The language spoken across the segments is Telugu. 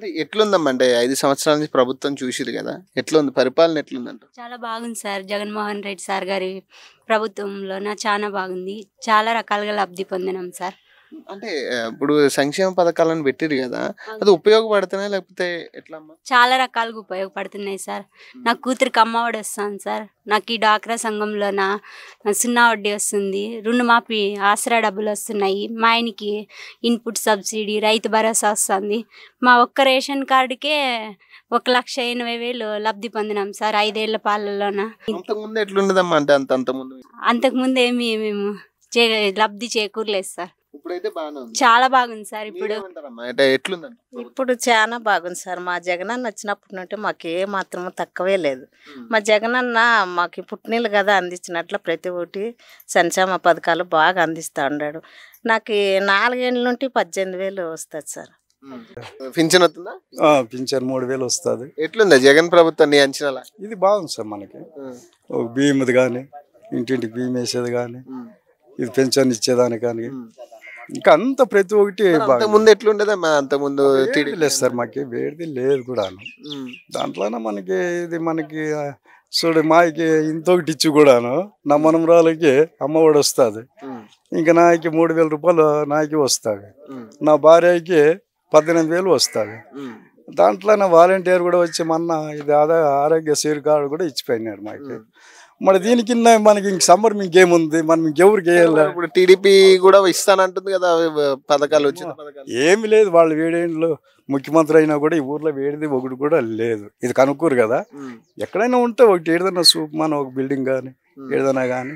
అంటే ఎట్లుందమ్మా? అంటే 5 సంవత్సరాల నుంచి ప్రభుత్వం చూసిర్రు గదా! ఎట్లుంది? పరిపాలన ఎట్లుందంట? చాలా బాగుంది సార్. జగన్మోహన్ రెడ్డి సార్ గారి ప్రభుత్వంలోన చానా బాగుంది. చాలా రకాలుగా లబ్ధి పొందినాం సార్. అంటే ఇప్పుడు సంక్షేమ పథకాలను పెట్టిర్రు గదా! అది అవును. ఉపయోగపడుతున్నాయా? లేకపోతే ఎట్లా అమ్మా? చాలా రకాలుగా ఉపయోగపడుతున్నాయి సార్. నా కూతురికి అమ్మఒడి వస్తాను సార్. నాకు ఈ డ్వాక్రా సంఘంలోన సున్నా వడ్డీ వస్తుంది. రుణమాఫీ ఆసరా డబ్బులు వస్తున్నాయి. మా ఆయనకి ఇన్పుట్ సబ్సిడీ, రైతు భరోసా వస్తుంది. మా ఒక్క రేషన్ కార్డుకే 1,80,000 లబ్ధి పొందినాం సార్ 5 ఏళ్ల పాలనలోన. అంతకుముందు ఎట్లుండదమ్మా? అంటే అంతకుముందు అంతకుముందు ఏమి మేము లబ్ధి చేకూరలేదు సార్. ఇప్పుడైతే బాగానే ఉంది. చాలా బాగుంది సార్. ఇప్పుడు మీరేమంటారమ్మా? అంటే ఎట్లుందంట? ఇప్పుడు చాలా బాగుంది సార్. మా జగనన్న వచ్చినప్పటి నుండి మాకు ఏ మాత్రము తక్కువే లేదు. మా జగనన్న మాకు పుట్టినీళ్ళు కదా అందించినట్లు ప్రతి ఒక్కటి సంక్షేమ పథకాలు బాగా అందిస్తూ ఉన్నాడు. నాకు 4 ఏళ్ళ నుండి 18,000 వస్తుంది సార్. పింఛన్ వస్తుందా? పింఛన్ 3,000 వస్తుంది. ఎట్లుందా జగన్ ప్రభుత్వం నీ అంచనాలా? ఇది బాగుంది సార్. మనకి ఒక బియ్యది కానీ, ఇంటింటికి బియ్యం వేసేది కానీ, ఇది పెన్షన్ ఇచ్చేదాని కానీ, ఇంకా అంత ప్రతి ఒక్కటి ముందు ఎట్లుండదమ్మా? అంతకుముందు లేదు సార్. మాకు వేడిది లేదు కూడా. దాంట్లోనే మనకి ఇది మనకి చూడు మాకి ఇంతొకటి ఇచ్చి కూడాను నా మనమరాలకి అమ్మఒడి వస్తుంది. ఇంకా నాకి 3,000 రూపాయలు నాకి వస్తుంది. నా భార్యకి 18,000 వస్తుంది. దాంట్లోనే వాలంటీర్ కూడా వచ్చి మొన్న ఇది ఆరోగ్యశ్రీ కార్డు కూడా ఇచ్చిపోయినాడు మాకు. మరి దీనికి మనకి ఇంక సమ్మర్ ఇంకేముంది? మనం ఇంకెవరికి వేయాలి? ఇప్పుడు టీడీపీ కూడా ఇస్తానంటుంది కదా పథకాలు, వచ్చిన పథకాలు. ఏమి లేదు. వాళ్ళు 7 ఏళ్ళు ముఖ్యమంత్రి అయినా కూడా ఈ ఊర్లో వేడిది ఒకటి కూడా లేదు. ఇది కనుక్కోరు కదా. ఎక్కడైనా ఉంటే ఒకటి ఏదైనా సూప్ మన ఒక బిల్డింగ్ కానీ ఏదైనా కానీ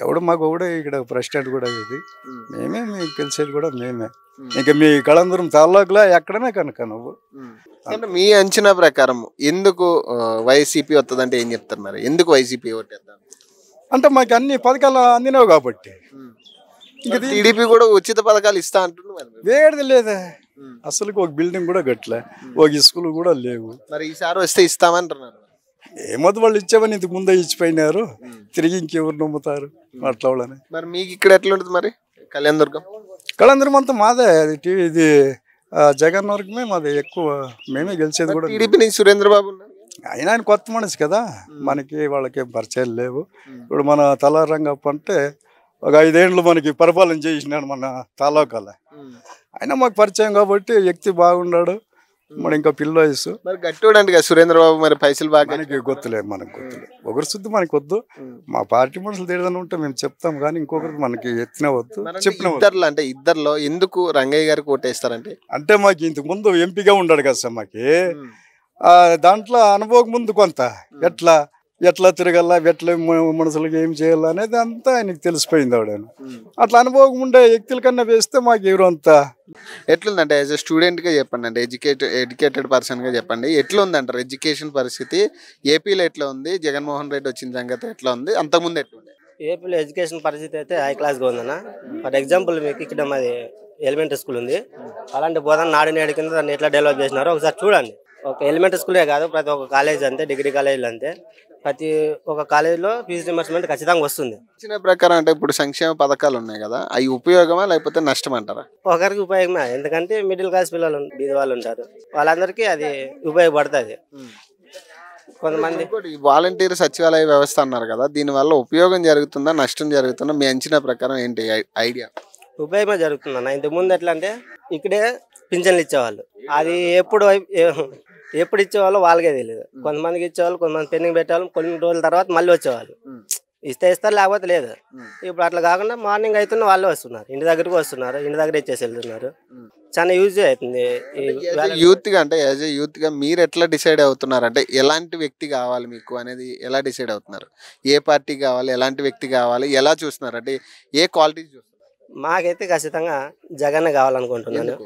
ఎవడు మాకు ఒకటే ఇక్కడ ప్రెసిడెంట్ కూడా ఇది మేమే. మీకు తెలిసేది కూడా మేమే. ఇంకా మీ కళందరం తాలూకులా ఎక్కడైనా కనుక నువ్వు మీ అంచనా ప్రకారం ఎందుకు వైసీపీ వస్తుందంటే ఏం చెప్తారు? మరి ఎందుకు వైసీపీ ఓటేద్దాం అంటే మాకు అన్ని పథకాలు అందినావు కాబట్టి. ఇంకా టీడీపీ కూడా ఉచిత పథకాలు ఇస్తా అంటున్నారు. వేడిది లేదా అసలు? ఒక బిల్డింగ్ కూడా కట్టలే, ఒక స్కూల్ కూడా లేవు. మరి ఈసారి వస్తే ఇస్తామంటున్నారు. ఏమొద్దు, వాళ్ళు ఇచ్చేవని ఇంతకు ముందే ఇచ్చిపోయినారు. తిరిగి ఇంకెవరు నమ్ముతారు అట్లా వాళ్ళని. మరి మీకు ఇక్కడ ఎట్లా ఉంటుంది మరి? కళ్యాణదుర్గం కళందరం అంతా మాదే. అది ఇది జగన్ వర్గమే మాది ఎక్కువ. మేమే గెలిచేది కూడా. టీడీపీ నుంచి సురేంద్రబాబు ఆయన కొత్త మనిషి కదా, మనకి వాళ్ళకి పరిచయాలు లేవు. ఇప్పుడు మన తలారంగప్ప అంటే ఒక 5 ఏళ్ళు మనకి పరిపాలన చేసినాడు మన తాలూకాల. ఆయన మాకు పరిచయం కాబట్టి వ్యక్తి బాగున్నాడు. మరి ఇంకా పిల్ల వయసు మరి గట్టివాడండి కదా సురేంద్రబాబు. మరి పైసలు బాగా మనకి గొత్తులేదు. మనకు గొత్తులేదు. ఒకరి శుద్ధి మనకి వద్దు. మా పార్టీ మనుషులు ఏదైనా ఉంటే మేము చెప్తాం కానీ ఇంకొకరికి మనకి ఎత్తిన వద్దు, చెప్పిన. అంటే ఇద్దరులో ఎందుకు రంగయ్య గారికి ఓటేస్తారంటే? అంటే మాకు ఇంతకు ముందు ఎంపీగా ఉన్నాడు కదా సార్. మాకి దాంట్లో అనుభవం ముందు కొంత ఎట్లా తిరగల్లా, ఎట్లా మనుషులకి ఏం చేయాలా అనేది అంతా ఆయనకి తెలిసిపోయింది. ఆవిడ అట్లా అనుభవం ఉండే వ్యక్తుల కన్నా వేస్తే మాకు ఎవరు అంతా. ఎట్లుందంటే యాజ్ ఎ స్టూడెంట్గా చెప్పండి, అంటే ఎడ్యుకేటెడ్ పర్సన్గా చెప్పండి, ఎట్లా ఉందంటారు ఎడ్యుకేషన్ పరిస్థితి ఏపీలో? ఎట్లా ఉంది? జగన్మోహన్ రెడ్డి వచ్చిన సంగతి ఎట్లా ఉంది? అంతకుముందు ఎట్లా ఉంది? ఏపీలో ఎడ్యుకేషన్ పరిస్థితి అయితే హై క్లాస్గా ఉందన్న. ఫర్ ఎగ్జాంపుల్ మీకు ఇక్కడ మాది ఎలిమెంటరీ స్కూల్ ఉంది. అలాంటి బోధన నాడు నేడు కింద దాన్ని ఎట్లా డెవలప్ చేసినారో ఒకసారి చూడండి. ఒక ఎలిమెంటరీ స్కూలే కాదు, ప్రతి ఒక్క కాలేజ్ అంతే, డిగ్రీ కాలేజీలు అంతే. ప్రతి ఒక్క కాలేజీలో ఫీజు రియంబర్స్మెంట్ ఖచ్చితంగా వస్తుంది. ఇచ్చిన ప్రకారం అంటే ఇప్పుడు సంక్షేమ పథకాలు ఉన్నాయి కదా, అవి ఉపయోగమా లేకపోతే నష్టం అంటారా? ఒకరికి ఉపయోగమే. ఎందుకంటే మిడిల్ క్లాస్ పిల్లలు బీద వాళ్ళు ఉంటారు, వాళ్ళందరికీ అది ఉపయోగపడుతుంది. కొంతమంది వాలంటీర్ సచివాలయ వ్యవస్థ అన్నారు కదా, దీనివల్ల ఉపయోగం జరుగుతుందా నష్టం జరుగుతుందా? మీ అంచనా ప్రకారం ఏంటి ఐడియా? ఉపయోగమే జరుగుతుందన్న. ఇంతకుముందు ఎట్లా అంటే ఇక్కడే పింఛన్లు ఇచ్చేవాళ్ళు. అది ఎప్పుడు ఇచ్చేవాళ్ళు వాళ్ళకే తెలియదు. కొంతమందికి ఇచ్చేవాళ్ళు, కొంతమంది పెండింగ్ పెట్టేవాళ్ళు, కొన్ని రోజుల తర్వాత మళ్ళీ వచ్చేవాళ్ళు. ఇస్తారు లేకపోతే లేదు. ఇప్పుడు అట్లా కాకుండా మార్నింగ్ అవుతున్న వాళ్ళే వస్తున్నారు, ఇంటి దగ్గరకు వస్తున్నారు, ఇంటి దగ్గర ఇచ్చేసి వెళ్తున్నారు. చాలా యూజ్ అవుతుంది. యూత్గా అంటే యాజ్ ఏ యూత్గా మీరు ఎట్లా డిసైడ్ అవుతున్నారు? అంటే ఎలాంటి వ్యక్తి కావాలి మీకు అనేది ఎలా డిసైడ్ అవుతున్నారు? ఏ పార్టీ కావాలి, ఎలాంటి వ్యక్తి కావాలి, ఎలా చూస్తున్నారు? అంటే ఏ క్వాలిటీస్ చూస్తున్నారు? మాకైతే ఖచ్చితంగా జగన్ కావాలనుకుంటున్నాను.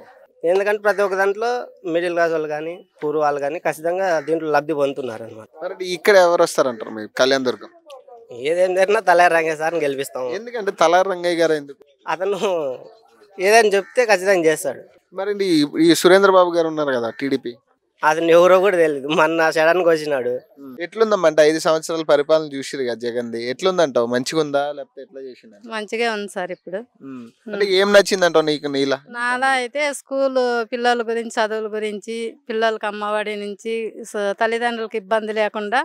ఎందుకంటే ప్రతి ఒక్క దాంట్లో మిడిల్ క్లాస్ వాళ్ళు కానీ పూర్ వాళ్ళు కానీ ఖచ్చితంగా దీంట్లో లబ్ధి పొందుతున్నారు అనమాట. మరి ఇక్కడ ఎవరు వస్తారంటారు మీకు కళ్యాణదుర్గం? ఏదేం జరిగినా తలారి రంగయ్య సార్ని గెలిపిస్తాం. ఎందుకంటే తలారి రంగయ్య గారు ఎందుకు? అతను ఏదైనా చెప్తే ఖచ్చితంగా చేస్తాడు. మరి ఈ సురేంద్రబాబు గారు ఉన్నారు కదా టీడీపీ, అతను ఎవరో కూడా తెలియదు, మొన్న సడన్ గా వచ్చినాడు. ఎట్లుందమ్మంటే 5 సంవత్సరాల పరిపాలన చూసిరు కదా జగన్ది, ఎట్లుందంటావు? మంచిగా ఉందా లేకపోతే ఎట్లా చేసిండు? మంచిగా ఉంది సార్ ఇప్పుడు. అంటే ఏం నచ్చిందంటావు నీకు నీలా? నాలా అయితే స్కూల్ పిల్లల గురించి, చదువుల గురించి, పిల్లలకి అమ్మఒడి నుంచి తల్లిదండ్రులకి ఇబ్బంది లేకుండా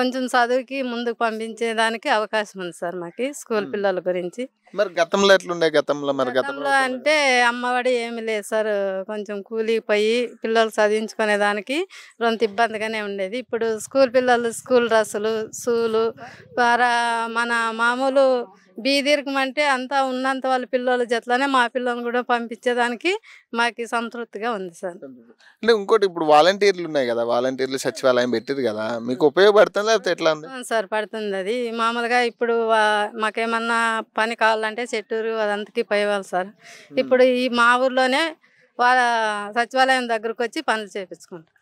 కొంచెం చదువుకి ముందుకు పంపించేదానికి అవకాశం ఉంది సార్ మాకి స్కూల్ పిల్లల గురించి. మరి గతంలో ఎట్లుండే? గతంలో గతంలో అంటే అమ్మఒడి ఏమి లేదు సార్, కొంచెం కూలికి పోయి పిల్లలు చదివించుకునే దానికి కొంత ఇబ్బందిగానే ఉండేది. ఇప్పుడు స్కూల్ పిల్లలు స్కూల్ డ్రెస్సులు, షూలు, మన మామూలు బీదీరికం అంటే అంతా ఉన్నంత వాళ్ళ పిల్లల జట్లనే మా పిల్లల్ని కూడా పంపించేదానికి మాకు సంతృప్తిగా ఉంది సార్. అంటే ఇంకోటి, ఇప్పుడు వాలంటీర్లు ఉన్నాయి కదా, వాలంటీర్లు సచివాలయం పెట్టిరు కదా, మీకు ఉపయోగపడుతుంది లేకపోతే ఎట్లా ఉంది? సార్ పడుతుంది. అది మామూలుగా ఇప్పుడు మాకేమన్నా పని కావాలంటే చెట్టూరు అదంతకి పోయేవాళ్ళు సార్. ఇప్పుడు ఈ మా ఊర్లోనే వాళ్ళ సచివాలయం దగ్గరకు వచ్చి పనులు చేయించుకుంటాం.